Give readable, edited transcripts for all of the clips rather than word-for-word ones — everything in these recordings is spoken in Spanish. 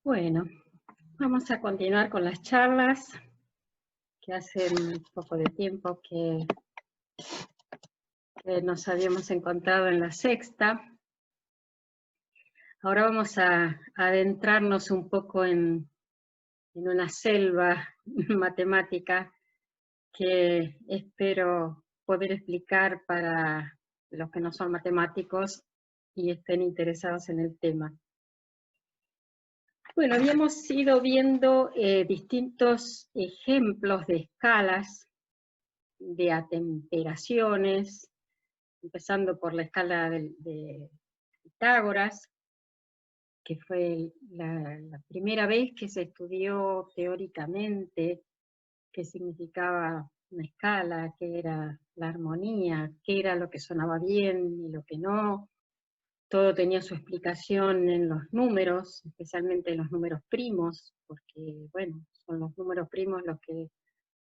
Bueno, vamos a continuar con las charlas, que hace un poco de tiempo que nos habíamos encontrado en la sexta. Ahora vamos a adentrarnos un poco en una selva matemática que espero poder explicar para los que no son matemáticos y estén interesados en el tema. Bueno, habíamos ido viendo distintos ejemplos de escalas, de atemperaciones, empezando por la escala de Pitágoras, que fue la primera vez que se estudió teóricamente qué significaba una escala, qué era la armonía, qué era lo que sonaba bien y lo que no. Todo tenía su explicación en los números, especialmente en los números primos, porque, bueno, son los números primos los que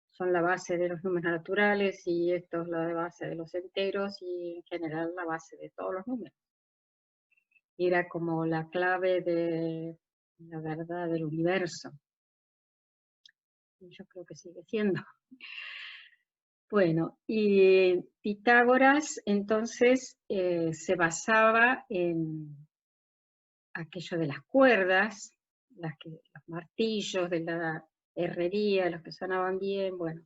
son la base de los números naturales, y esto es la base de los enteros, y en general la base de todos los números. Era como la clave de la verdad del universo. Y yo creo que sigue siendo. Bueno, y Pitágoras entonces se basaba en aquello de las cuerdas, los martillos de la herrería, los que sonaban bien. Bueno,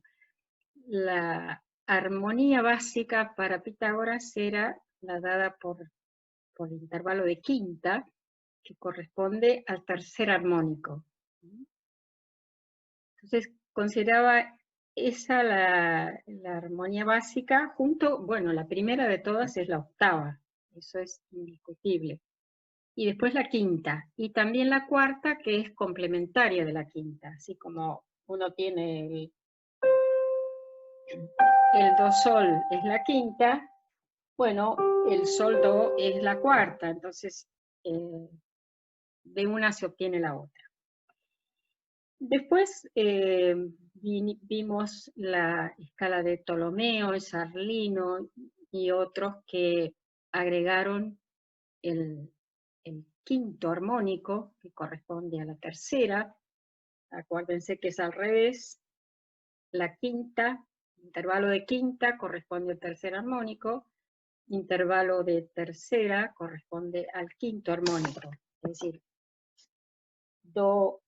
la armonía básica para Pitágoras era la dada por el intervalo de quinta, que corresponde al tercer armónico. Entonces consideraba esa la armonía básica, junto, bueno, la primera de todas es la octava, eso es indiscutible. Y después la quinta, y también la cuarta, que es complementaria de la quinta, así como uno tiene el do sol es la quinta, bueno, el sol do es la cuarta, entonces de una se obtiene la otra. Después vimos la escala de Ptolomeo, Sarlino y otros que agregaron el quinto armónico, que corresponde a la tercera. Acuérdense que es al revés. La quinta, intervalo de quinta corresponde al tercer armónico, intervalo de tercera corresponde al quinto armónico. Es decir, do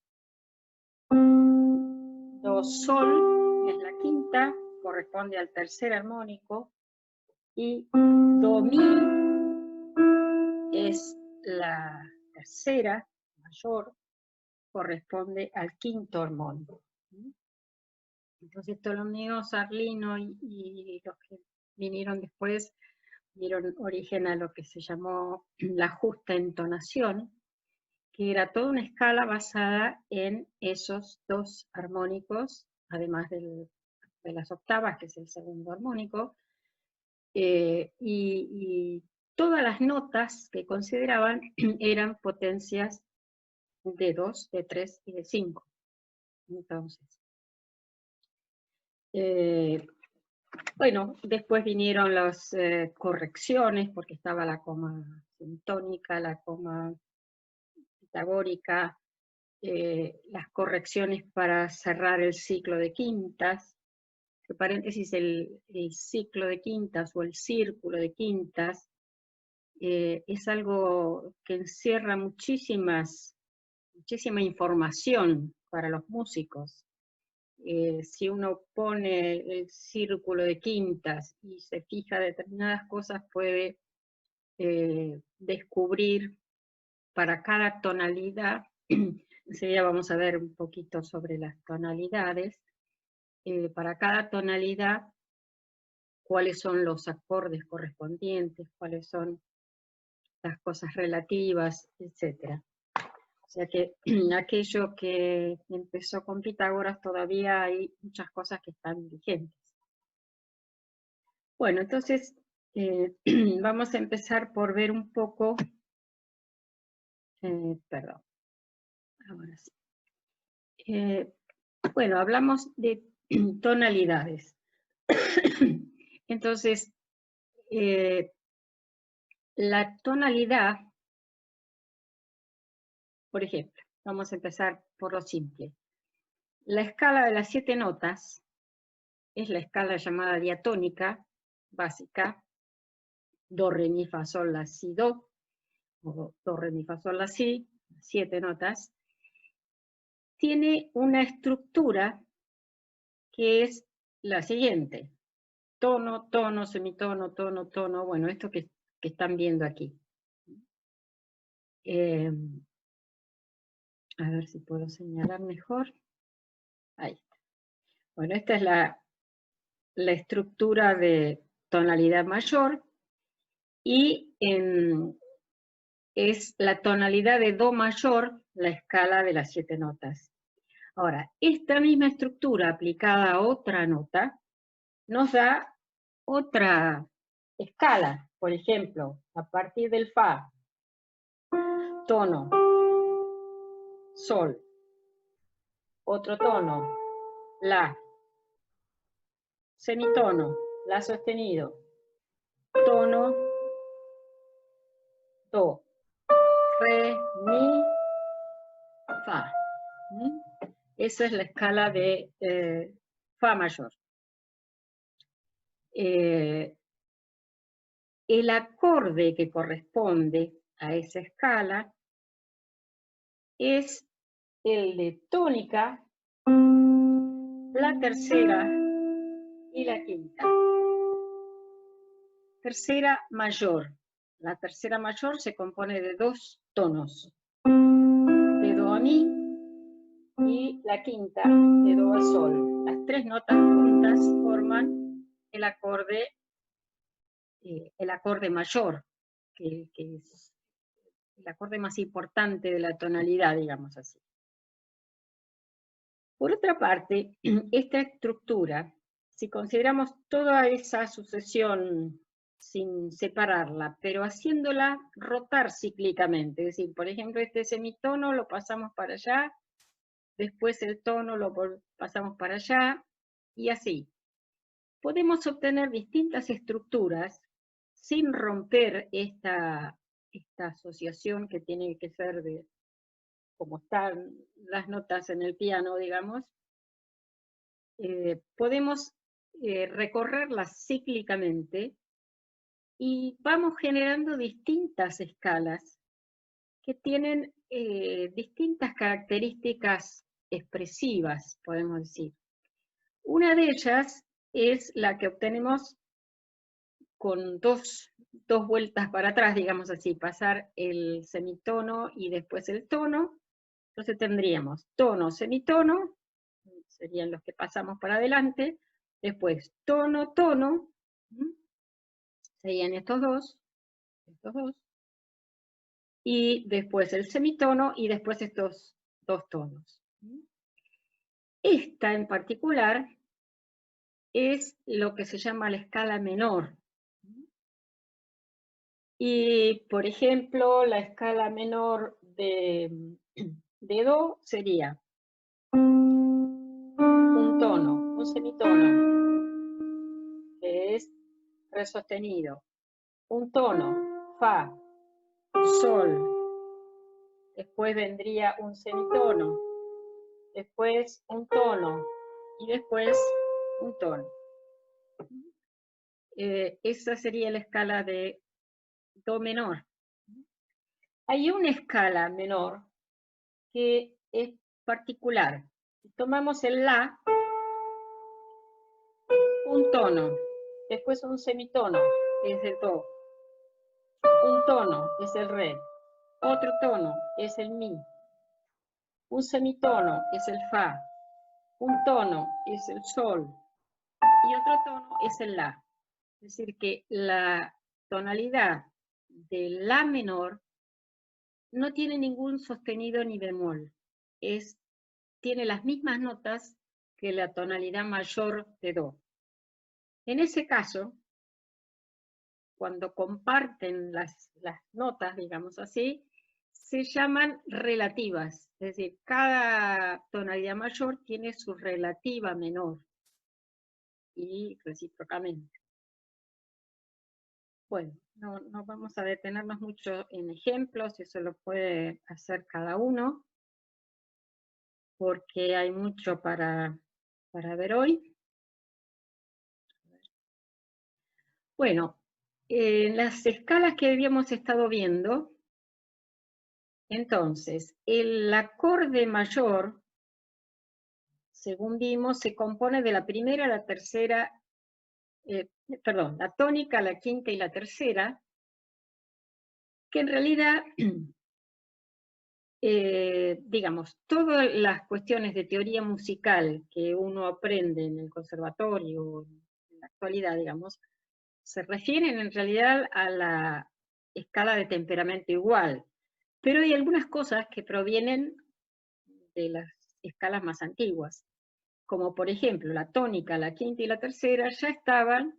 sol es la quinta, corresponde al tercer armónico, y do mi es la tercera, mayor, corresponde al quinto armónico. Entonces Ptolomeo, Sarlino y los que vinieron después dieron origen a lo que se llamó la justa entonación, que era toda una escala basada en esos dos armónicos, además de las octavas, que es el segundo armónico, y todas las notas que consideraban eran potencias de 2, de 3 y de 5. Entonces, bueno, después vinieron las correcciones, porque estaba la coma sintónica, la coma pitagórica, las correcciones para cerrar el ciclo de quintas. Entre paréntesis, el ciclo de quintas o el círculo de quintas es algo que encierra muchísima información para los músicos. Si uno pone el círculo de quintas y se fija determinadas cosas, puede descubrir para cada tonalidad. Enseguida vamos a ver un poquito sobre las tonalidades. Para cada tonalidad, cuáles son los acordes correspondientes, cuáles son las cosas relativas, etc. O sea que aquello que empezó con Pitágoras, todavía hay muchas cosas que están vigentes. Bueno, entonces vamos a empezar por ver un poco, perdón, ahora sí. Bueno, hablamos de tonalidades. Entonces, la tonalidad, por ejemplo, Vamos a empezar por lo simple. La escala de las 7 notas es la escala llamada diatónica básica, do, re, mi, fa, sol, la, si, do, o do, re, mi, fa, sol, la, si, 7 notas. Tiene una estructura que es la siguiente: tono, tono, semitono, tono, tono, bueno, esto que están viendo aquí. A ver si puedo señalar mejor. Ahí está. Bueno, esta es la estructura de tonalidad mayor, y es la tonalidad de do mayor, la escala de las 7 notas. Ahora, esta misma estructura aplicada a otra nota nos da otra escala. Por ejemplo, a partir del fa, tono, sol, otro tono, la, semitono, la sostenido, tono, do, re, mi, fa. Esa es la escala de fa mayor. El acorde que corresponde a esa escala es el de tónica, la tercera y la quinta. Tercera mayor. La tercera mayor se compone de 2 tonos, de do a mi, y la quinta de do a sol. Las 3 notas juntas forman el acorde mayor, que es el acorde más importante de la tonalidad, digamos así. Por otra parte, esta estructura, si consideramos toda esa sucesión sin separarla, pero haciéndola rotar cíclicamente, es decir, por ejemplo, este semitono lo pasamos para allá, después el tono lo pasamos para allá, y así. Podemos obtener distintas estructuras sin romper esta asociación que tiene que ser de como están las notas en el piano, digamos. Podemos recorrerlas cíclicamente y vamos generando distintas escalas que tienen distintas características expresivas, podemos decir. Una de ellas es la que obtenemos con dos vueltas para atrás, digamos así, pasar el semitono y después el tono. Entonces tendríamos tono, semitono, serían los que pasamos para adelante, después tono, tono, serían estos dos, y después el semitono y después estos 2 tonos. Esta en particular es lo que se llama la escala menor. Y, por ejemplo, la escala menor de do sería un tono, un semitono, que es re sostenido, un tono, fa, sol, después vendría un semitono, después un tono, y después un tono. Esa sería la escala de do menor. Hay una escala menor que es particular. Si tomamos el la, un tono, después un semitono, es el do, un tono es el re, otro tono es el mi, un semitono es el fa, un tono es el sol y otro tono es el la. Es decir, que la tonalidad de la menor no tiene ningún sostenido ni bemol. Tiene las mismas notas que la tonalidad mayor de do. En ese caso, cuando comparten las notas, digamos así, se llaman relativas. Es decir, cada tonalidad mayor tiene su relativa menor y recíprocamente. Bueno, no vamos a detenernos mucho en ejemplos, eso lo puede hacer cada uno. porque hay mucho para ver hoy. Bueno, las escalas que habíamos estado viendo, entonces, el acorde mayor, según vimos, se compone de la primera, la tercera, perdón, la tónica, la quinta y la tercera, que en realidad, digamos, todas las cuestiones de teoría musical que uno aprende en el conservatorio, en la actualidad, digamos, se refieren en realidad a la escala de temperamento igual, pero hay algunas cosas que provienen de las escalas más antiguas, como por ejemplo la tónica, la quinta y la tercera ya estaban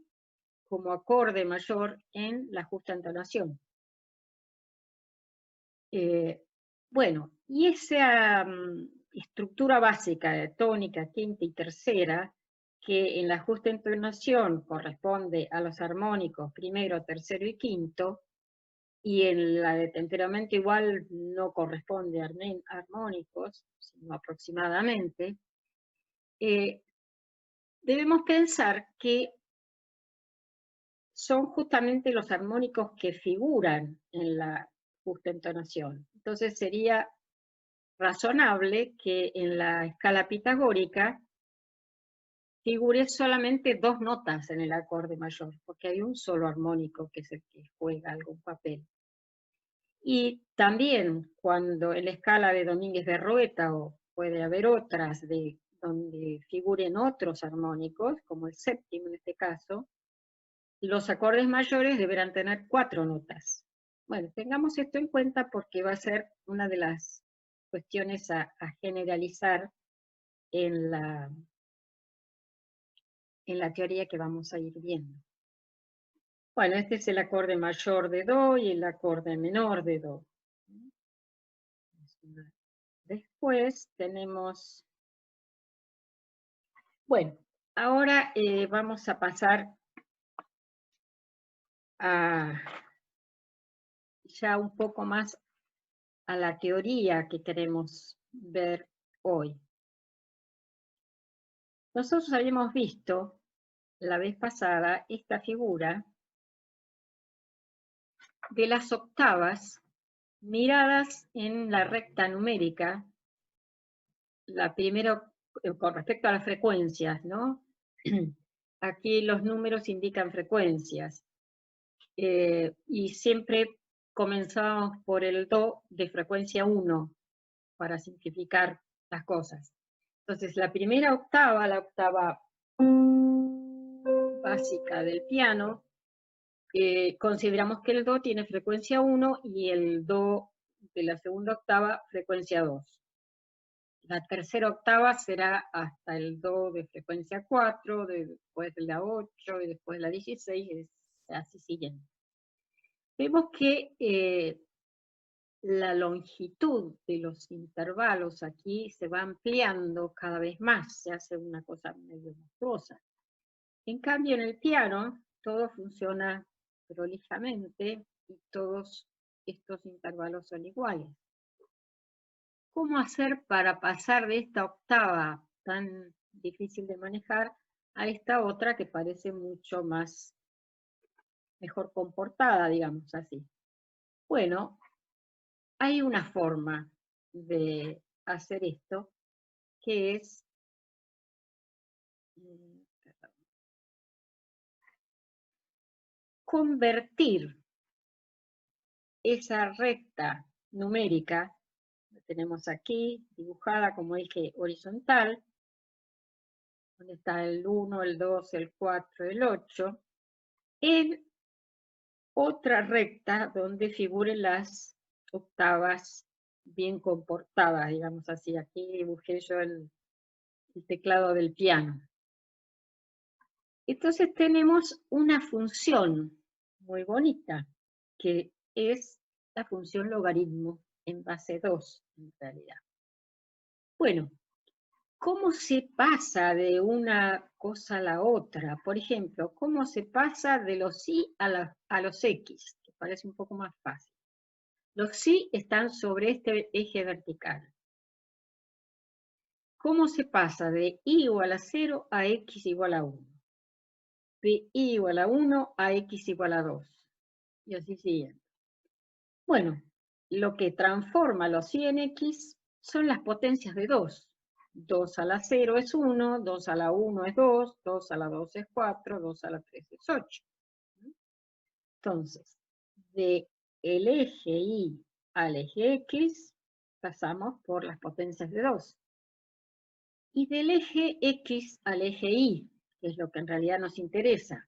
como acorde mayor en la justa entonación. Bueno, y esa estructura básica de tónica, quinta y tercera, que en la justa entonación corresponde a los armónicos primero, tercero y quinto, y en la de temperamento igual no corresponde a armónicos, sino aproximadamente, debemos pensar que son justamente los armónicos que figuran en la justa entonación. Entonces sería razonable que en la escala pitagórica figure solamente 2 notas en el acorde mayor, porque hay un solo armónico que es el que juega algún papel. Y también cuando en la escala de Domínguez de Roeta, o puede haber otras de donde figuren otros armónicos, como el séptimo en este caso, los acordes mayores deberán tener 4 notas. Bueno, tengamos esto en cuenta porque va a ser una de las cuestiones a generalizar en la teoría que vamos a ir viendo. Bueno, este es el acorde mayor de Do y el acorde menor de Do. Después tenemos... Bueno, ahora vamos a pasar a ya un poco más a la teoría que queremos ver hoy. Nosotros habíamos visto la vez pasada esta figura de las octavas miradas en la recta numérica, la primera con respecto a las frecuencias, ¿no? Aquí los números indican frecuencias, y siempre comenzamos por el Do de frecuencia 1, para simplificar las cosas. Entonces, la primera octava, la octava básica del piano, consideramos que el Do tiene frecuencia 1 y el Do de la segunda octava frecuencia 2. La tercera octava será hasta el Do de frecuencia 4, después de la 8 y después de la 16, así siguiendo. Vemos que la longitud de los intervalos aquí se va ampliando cada vez más, se hace una cosa medio monstruosa. En cambio, en el piano todo funciona prolijamente y todos estos intervalos son iguales. ¿Cómo hacer para pasar de esta octava tan difícil de manejar a esta otra que parece mucho más mejor comportada, digamos así? Bueno, hay una forma de hacer esto que es convertir esa recta numérica, la tenemos aquí dibujada como eje horizontal, donde está el 1, el 2, el 4, el 8, en otra recta donde figuren las octavas bien comportadas, digamos así. Aquí dibujé yo el teclado del piano. Entonces tenemos una función muy bonita, que es la función logaritmo en base 2, en realidad. Bueno, ¿cómo se pasa de una cosa a la otra? Por ejemplo, ¿cómo se pasa de los y a los x? Que parece un poco más fácil. Los y están sobre este eje vertical. ¿cómo se pasa de i igual a 0 a x igual a 1? De i igual a 1 a x igual a 2. Y así sigue. Bueno, lo que transforma los i en x son las potencias de 2. 2 a la 0 es 1, 2 a la 1 es 2, 2 a la 2 es 4, 2 a la 3 es 8. Entonces, de el eje y al eje x pasamos por las potencias de 2. Y del eje x al eje y, que es lo que en realidad nos interesa,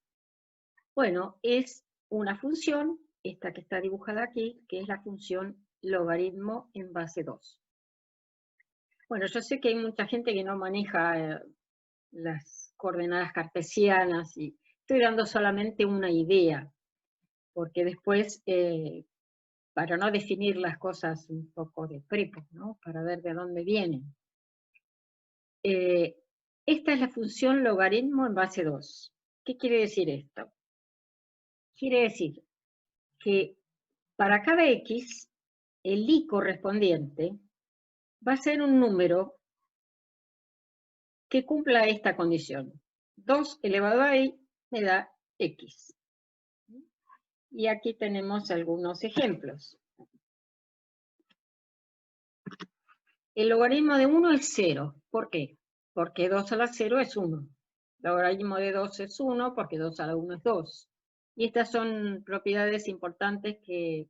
bueno, es una función, esta que está dibujada aquí, que es la función logaritmo en base 2. Bueno, yo sé que hay mucha gente que no maneja las coordenadas cartesianas y estoy dando solamente una idea, porque después, para no definir las cosas un poco de prepo, ¿no? Para ver de dónde vienen. Esta es la función logaritmo en base 2. ¿Qué quiere decir esto? Quiere decir que para cada x, el i correspondiente va a ser un número que cumpla esta condición. 2 elevado a i me da x. Y aquí tenemos algunos ejemplos. El logaritmo de 1 es 0. ¿Por qué? Porque 2 a la 0 es 1. El logaritmo de 2 es 1 porque 2 a la 1 es 2. Y estas son propiedades importantes que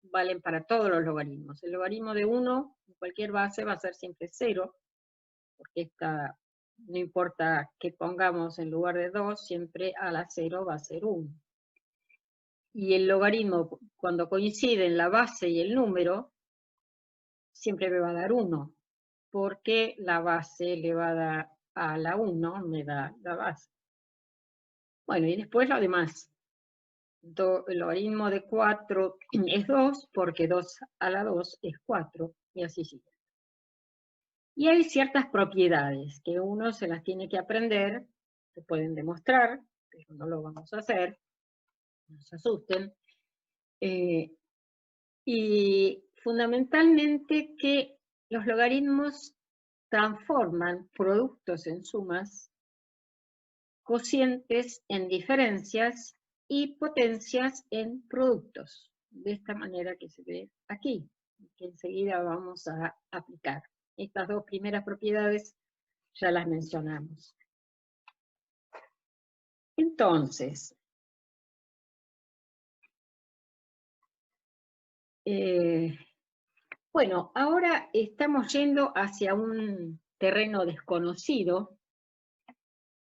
valen para todos los logaritmos. El logaritmo de 1 en cualquier base va a ser siempre 0, porque no importa que pongamos en lugar de 2, siempre a la 0 va a ser 1. Y el logaritmo, cuando coinciden la base y el número, siempre me va a dar 1, porque la base elevada a la 1 me da la base. Bueno, y después lo demás. El logaritmo de 4 es 2, porque 2 a la 2 es 4, y así sigue. Y hay ciertas propiedades que uno se las tiene que aprender, se pueden demostrar, pero no lo vamos a hacer, no se asusten. Y fundamentalmente que los logaritmos transforman productos en sumas, cocientes en diferencias y potencias en productos. De esta manera que se ve aquí, que enseguida vamos a aplicar. Estas dos primeras propiedades ya las mencionamos. Entonces, bueno, ahora estamos yendo hacia un terreno desconocido,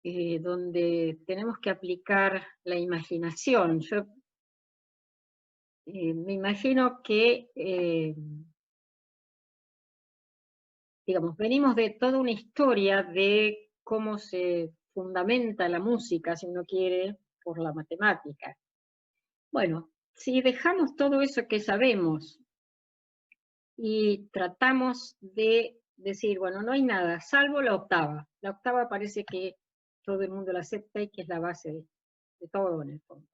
donde tenemos que aplicar la imaginación. Yo me imagino que, digamos, venimos de toda una historia de cómo se fundamenta la música, si uno quiere, por la matemática. Bueno, si dejamos todo eso que sabemos y tratamos de decir, bueno, no hay nada, salvo la octava. La octava parece que todo el mundo la acepta y que es la base de todo en el fondo.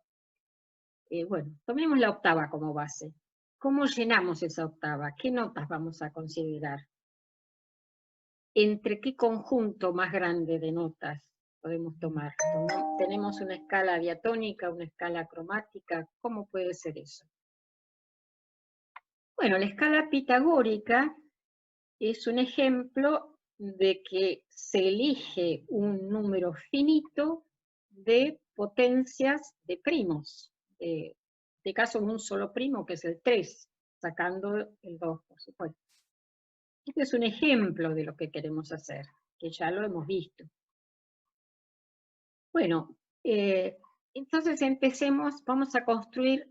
Bueno, tomemos la octava como base. ¿Cómo llenamos esa octava? ¿Qué notas vamos a considerar? ¿Entre qué conjunto más grande de notas podemos tomar? ¿Tenemos una escala diatónica, una escala cromática? ¿Cómo puede ser eso? Bueno, la escala pitagórica es un ejemplo de que se elige un número finito de potencias de primos. De caso, un solo primo, que es el 3, sacando el 2, por supuesto. Este es un ejemplo de lo que queremos hacer, que ya lo hemos visto. Bueno, entonces empecemos, vamos a construir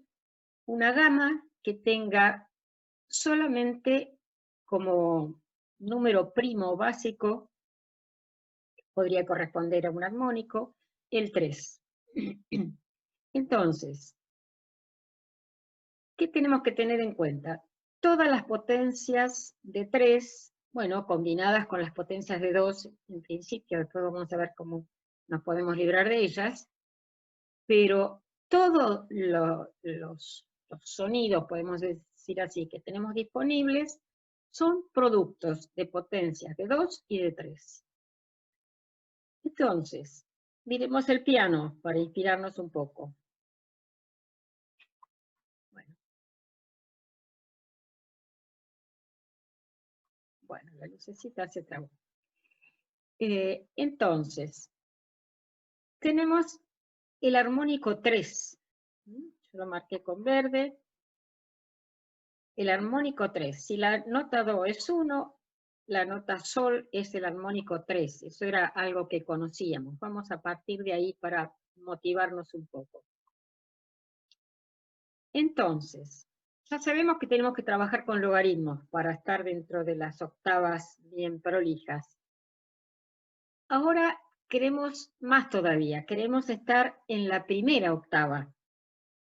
una gama que tenga solamente como número primo básico, podría corresponder a un armónico, el 3. Entonces, ¿qué tenemos que tener en cuenta? Todas las potencias de 3, bueno, combinadas con las potencias de 2, en principio, después vamos a ver cómo nos podemos librar de ellas, pero todos los sonidos, podemos decir así, que tenemos disponibles, son productos de potencias de 2 y de 3. Entonces, miremos el piano para inspirarnos un poco. Bueno, la lucecita se trabó. Entonces, tenemos el armónico 3. Yo lo marqué con verde. El armónico 3. Si la nota do es 1, la nota sol es el armónico 3. Eso era algo que conocíamos. Vamos a partir de ahí para motivarnos un poco. Entonces, ya sabemos que tenemos que trabajar con logaritmos para estar dentro de las octavas bien prolijas. Ahora queremos más todavía, queremos estar en la primera octava.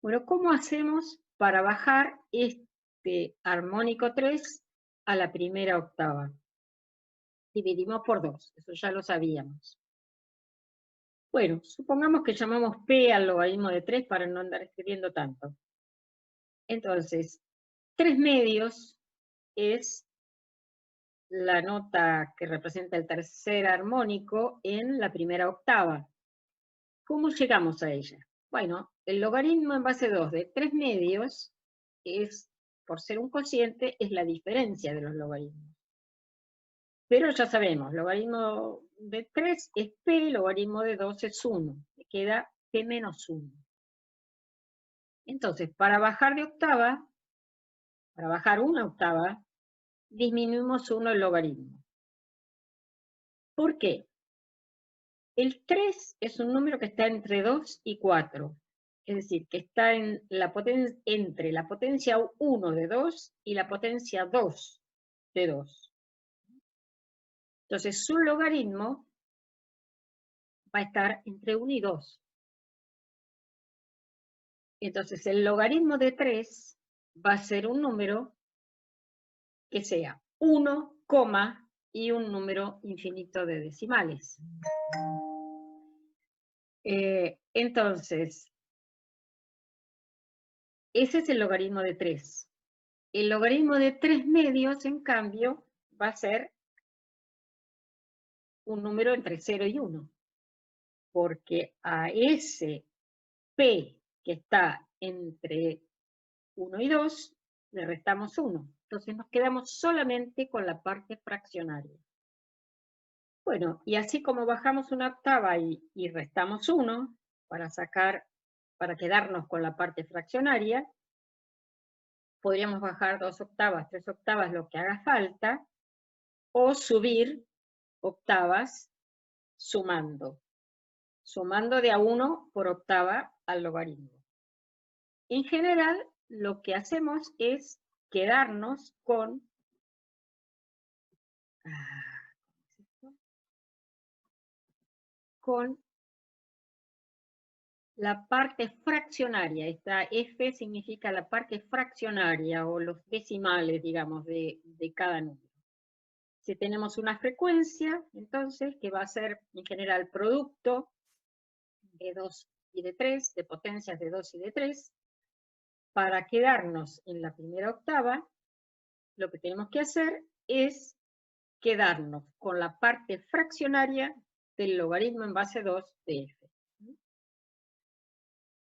Bueno, ¿cómo hacemos para bajar este armónico 3 a la primera octava? Dividimos por 2, eso ya lo sabíamos. Bueno, supongamos que llamamos P al logaritmo de 3 para no andar escribiendo tanto. Entonces, 3 medios es la nota que representa el tercer armónico en la primera octava. ¿Cómo llegamos a ella? Bueno, el logaritmo en base 2 de 3 medios es, por ser un cociente, es la diferencia de los logaritmos. Pero ya sabemos, logaritmo de 3 es P, logaritmo de 2 es 1. Me queda P menos 1. Entonces, para bajar de octava, para bajar una octava, disminuimos 1 el logaritmo. ¿Por qué? El 3 es un número que está entre 2 y 4. Es decir, que está en la entre la potencia 1 de 2 y la potencia 2 de 2. Entonces, su logaritmo va a estar entre 1 y 2. Entonces, el logaritmo de 3 va a ser un número que sea 1, y un número infinito de decimales. Entonces, ese es el logaritmo de 3. El logaritmo de 3 medios, en cambio, va a ser un número entre 0 y 1. Porque a ese P que está entre 1 y 2, le restamos 1. Entonces nos quedamos solamente con la parte fraccionaria. Bueno, y así como bajamos una octava y restamos 1, para quedarnos con la parte fraccionaria, podríamos bajar 2 octavas, 3 octavas, lo que haga falta, o subir octavas sumando de a 1 por octava al logaritmo. En general, lo que hacemos es quedarnos con la parte fraccionaria. Esta F significa la parte fraccionaria o los decimales, digamos, de cada número. Si tenemos una frecuencia, entonces, que va a ser en general producto de 2 y de 3, de potencias de 2 y de 3, para quedarnos en la primera octava, lo que tenemos que hacer es quedarnos con la parte fraccionaria del logaritmo en base 2 de f.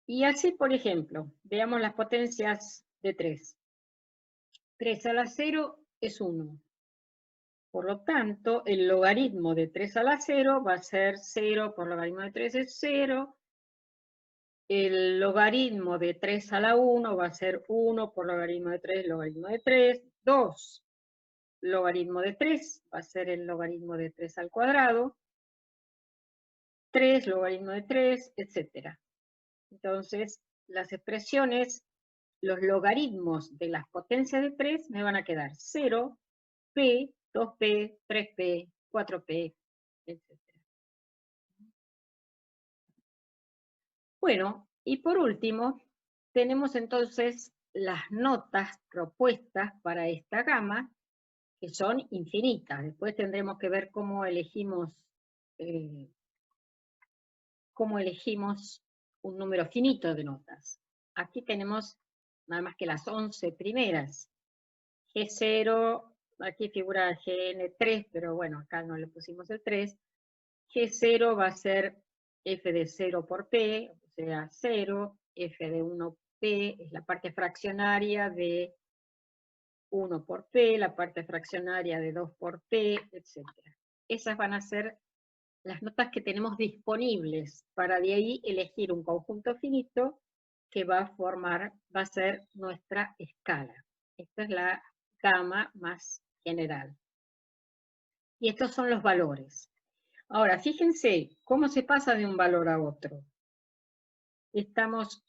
Y así, por ejemplo, veamos las potencias de 3. 3 a la 0 es 1. Por lo tanto, el logaritmo de 3 a la 0 va a ser 0 por logaritmo de 3 es 0. El logaritmo de 3 a la 1 va a ser 1 por logaritmo de 3, logaritmo de 3. 2. Logaritmo de 3 va a ser el logaritmo de 3 al cuadrado. 3, logaritmo de 3, etc. Entonces, las expresiones, los logaritmos de las potencias de 3 me van a quedar 0, P, 2P, 3P, 4P, etc. Bueno, y por último, tenemos entonces las notas propuestas para esta gama, que son infinitas. Después tendremos que ver cómo elegimos un número finito de notas. Aquí tenemos nada más que las 11 primeras. G0, aquí figura GN3, pero bueno, acá no le pusimos el 3. G0 va a ser f de 0 por p, o sea, 0, f de 1p es la parte fraccionaria de 1 por p, la parte fraccionaria de 2 por p, etc. Esas van a ser las notas que tenemos disponibles para de ahí elegir un conjunto finito que va a ser nuestra escala. Esta es la gama más general. Y estos son los valores. Ahora, fíjense cómo se pasa de un valor a otro. Estamos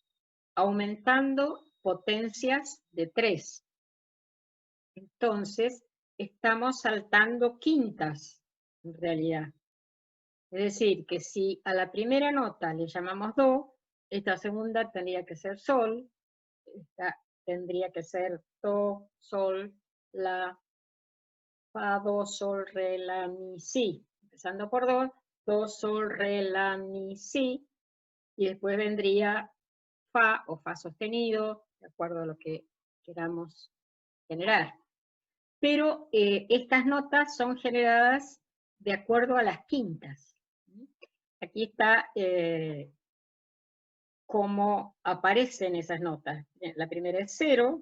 aumentando potencias de 3. Entonces, estamos saltando quintas, en realidad. Es decir, que si a la primera nota le llamamos do, esta segunda tendría que ser sol, esta tendría que ser do, sol, la, fa, do, sol, re, la, mi, si. Empezando por do, sol, re, la, mi, si, y después vendría fa o fa sostenido, de acuerdo a lo que queramos generar. Pero estas notas son generadas de acuerdo a las quintas. Aquí está cómo aparecen esas notas. La primera es 0,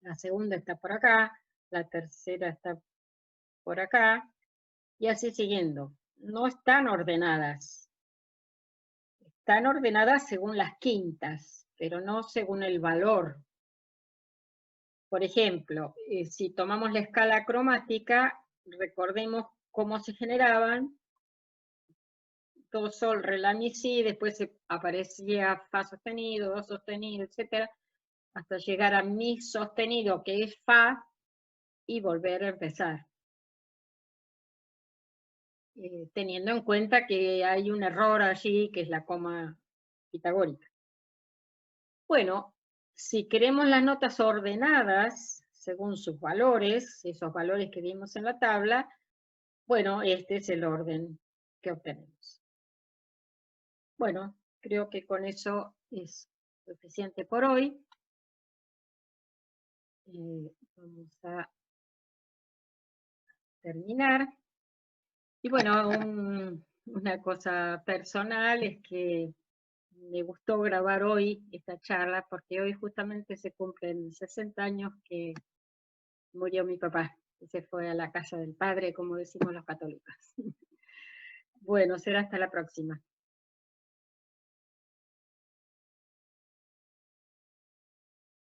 la segunda está por acá, la tercera está por acá, y así siguiendo. No están ordenadas. Están ordenadas según las quintas, pero no según el valor. Por ejemplo, si tomamos la escala cromática, recordemos cómo se generaban. Do, sol, re, la, mi, si, después aparecía fa sostenido, do sostenido, etc., hasta llegar a mi sostenido, que es fa, y volver a empezar. Teniendo en cuenta que hay un error allí, que es la coma pitagórica. Bueno, si queremos las notas ordenadas, según sus valores, esos valores que vimos en la tabla, bueno, este es el orden que obtenemos. Bueno, creo que con eso es suficiente por hoy. Vamos a terminar. Y bueno, una cosa personal es que me gustó grabar hoy esta charla porque hoy justamente se cumplen 60 años que murió mi papá, que se fue a la casa del padre, como decimos los católicos. Bueno, será hasta la próxima.